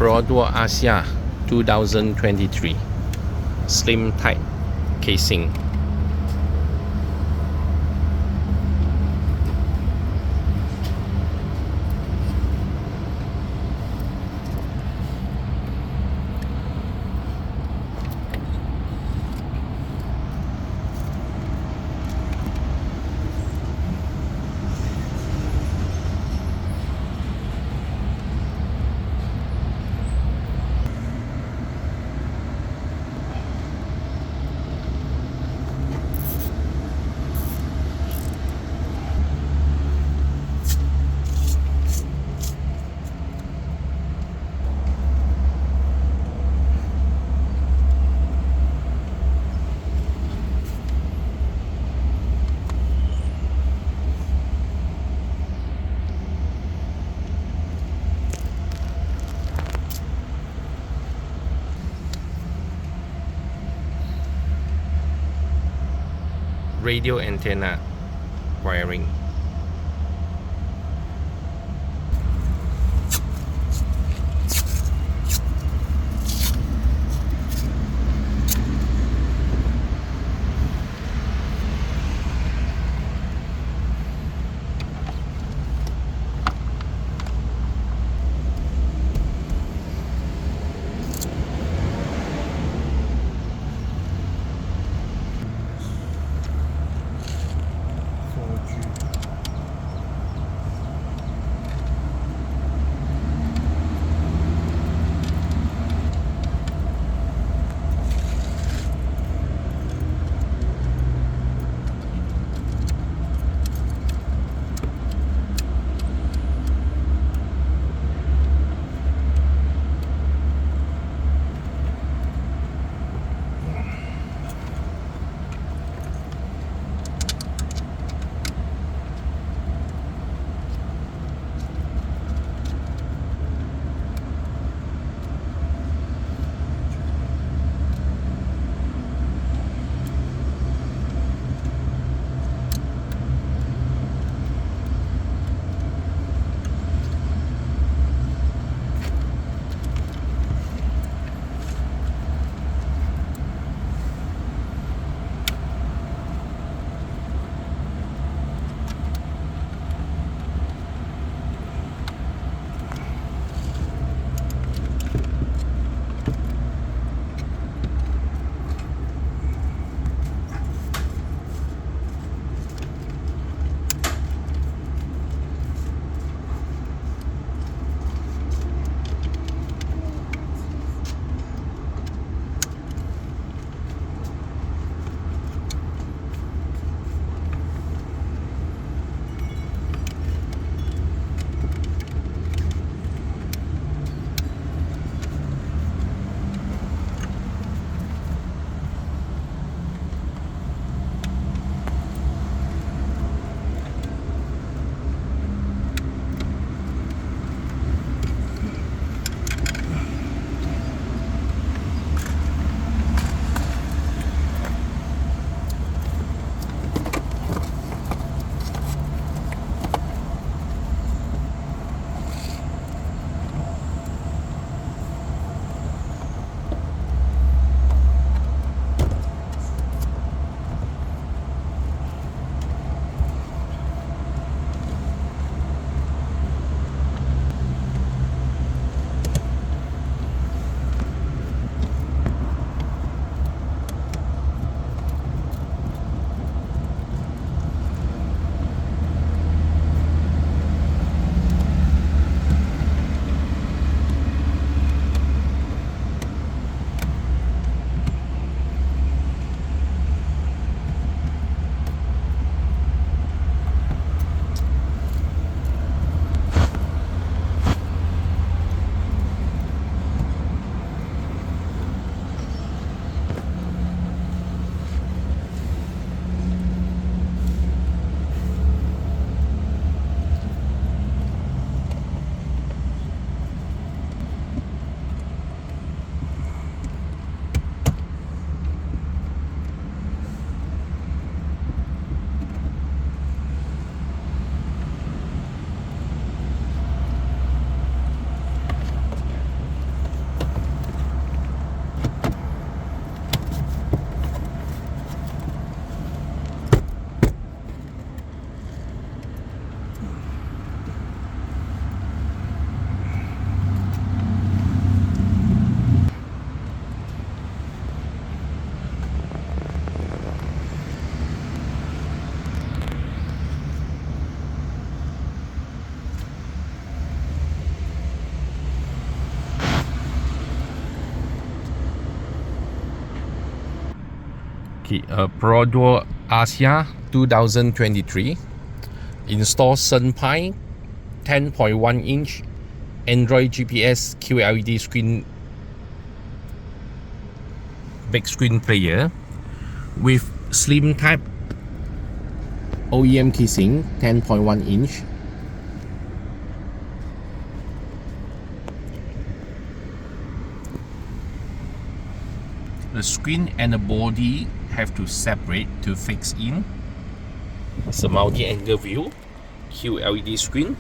Perodua Axia 2023 slim tight casing. Radio antenna wiring. Perodua Axia 2023. Install Senpai 10.1 inch Android GPS QLED screen, big screen player with slim type OEM casing 10.1 inch. The screen and the body have to separate to fix in. It's a multi-angle view, QLED screen,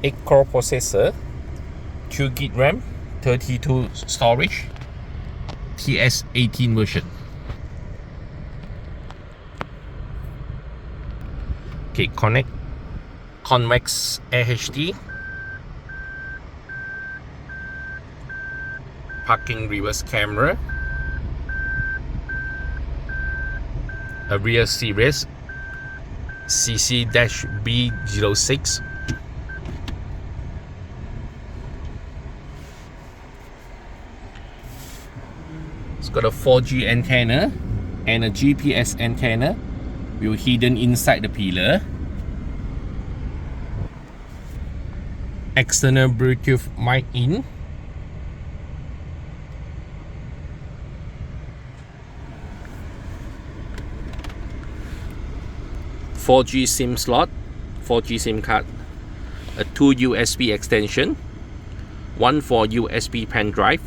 8-core processor, 2GB RAM, 32 storage, TS18 version. Okay, connect Convex AHD, parking reverse camera, a rear series CC-B06, it's got a 4G antenna and a GPS antenna will hidden inside the pillar. External Bluetooth mic in. .4G SIM slot, 4G SIM card, a 2 USB extension, one for USB pen drive,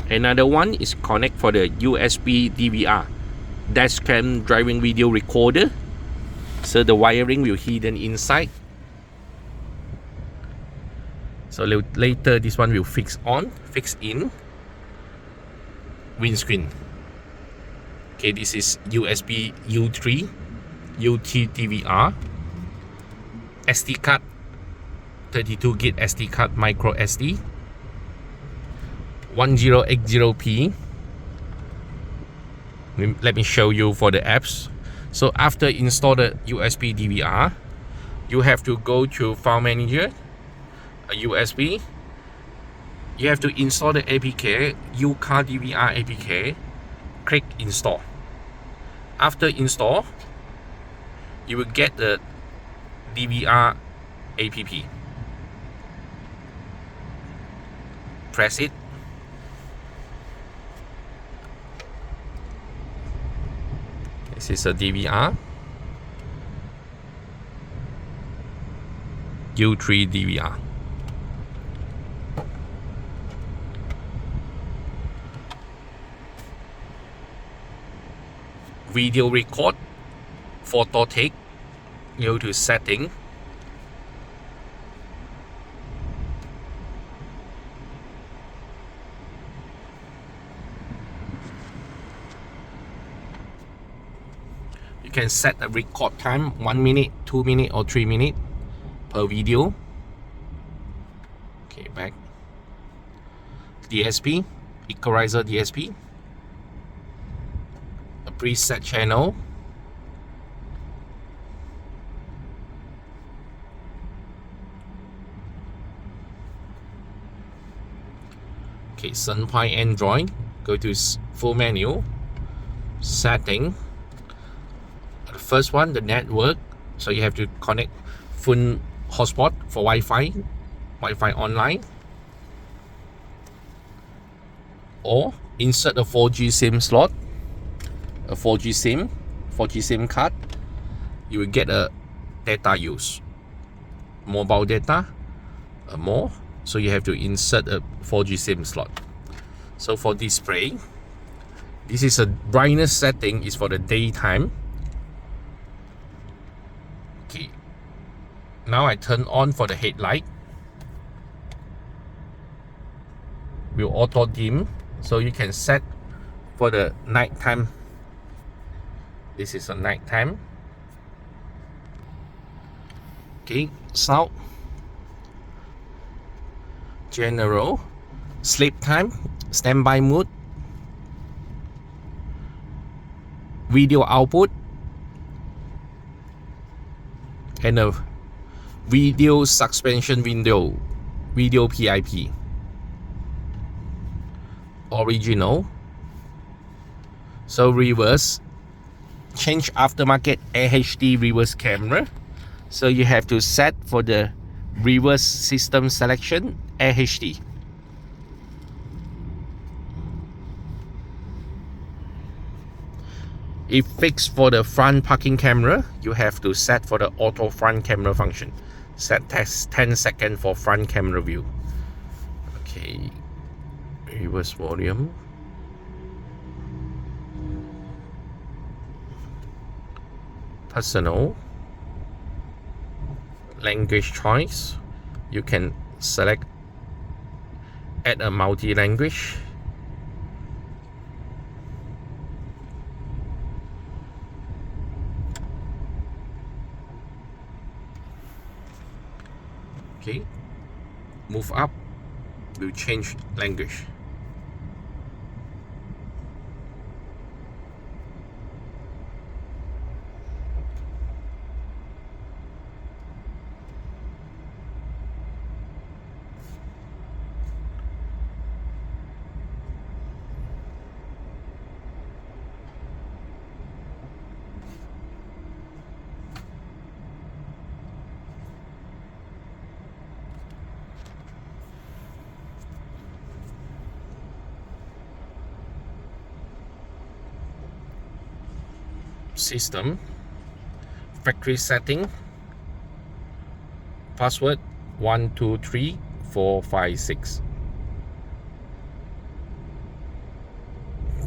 another one is connect for the USB DVR, dashcam driving video recorder, so the wiring will hidden inside. So later this one will fix in windscreen. Okay, this is USB U3 UT DVR, SD card, 32GB SD card, micro SD, 1080p. Let me show you for the apps. So after install the USB DVR, you have to go to File Manager, a USB. You have to install the APK, UCAR DVR APK. Click install. After install, you will get the DVR app. Press it. This is a DVR. U3 DVR. Video record, photo take, go to setting, you can set a record time 1 minute, 2 minutes or 3 minutes per video. Okay, back. DSP, equalizer DSP, a preset channel, okay, Senpai Android, go to full menu, setting. The first one, the network, so you have to connect phone hotspot for Wi-Fi online, or insert a 4G SIM slot, a 4G SIM card. You will get a data use, mobile data, more. So you have to insert a 4G SIM slot. So for display, this is a brightness setting is for the daytime. Okay. Now I turn on for the headlight. Will auto dim, so you can set for the nighttime. This is a nighttime. Okay, sound. General, sleep time, standby mode, video output, and a video suspension window, video PIP, original, So reverse, change aftermarket AHD reverse camera. So you have to set for the reverse system selection AHD. If fixed for the front parking camera, you have to set for the auto front camera function. Set test 10 seconds for front camera view. Okay, reverse volume. Personal. Language choice. You can select add a multi-language. Okay, move up, we'll change language. System, factory setting, password 123456,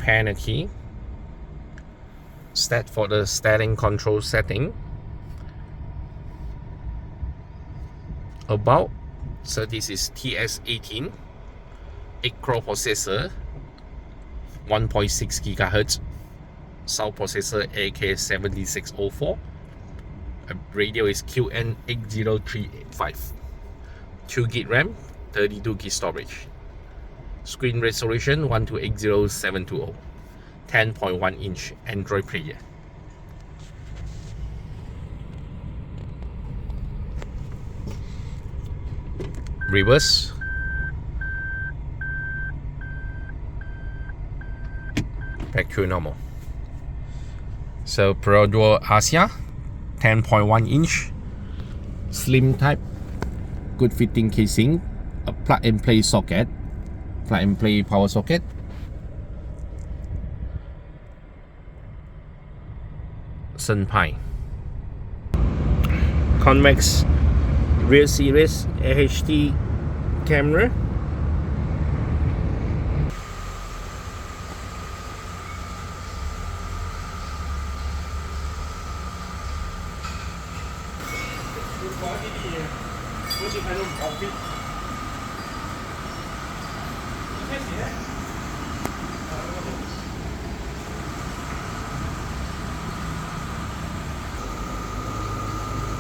panel key, set for the steering control setting, about, so this is TS18 8-core processor, 1.6 GHz. Sound processor AK7604. Radio is QN80385. 2 GB RAM, 32 GB storage. Screen resolution 1280720. 10.1 inch Android player. Reverse. Back to normal. So Perodua Axia, 10.1 inch, slim type, good fitting casing, a plug and play socket, plug and play power socket. Senpai. Convex rear series AHD camera.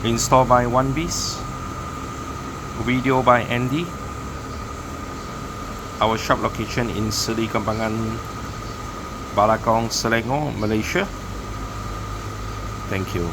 Installed by 1Bs. Video by Andy. Our shop location in Seri, Kembangan, Balakong, Selangor, Malaysia. Thank you.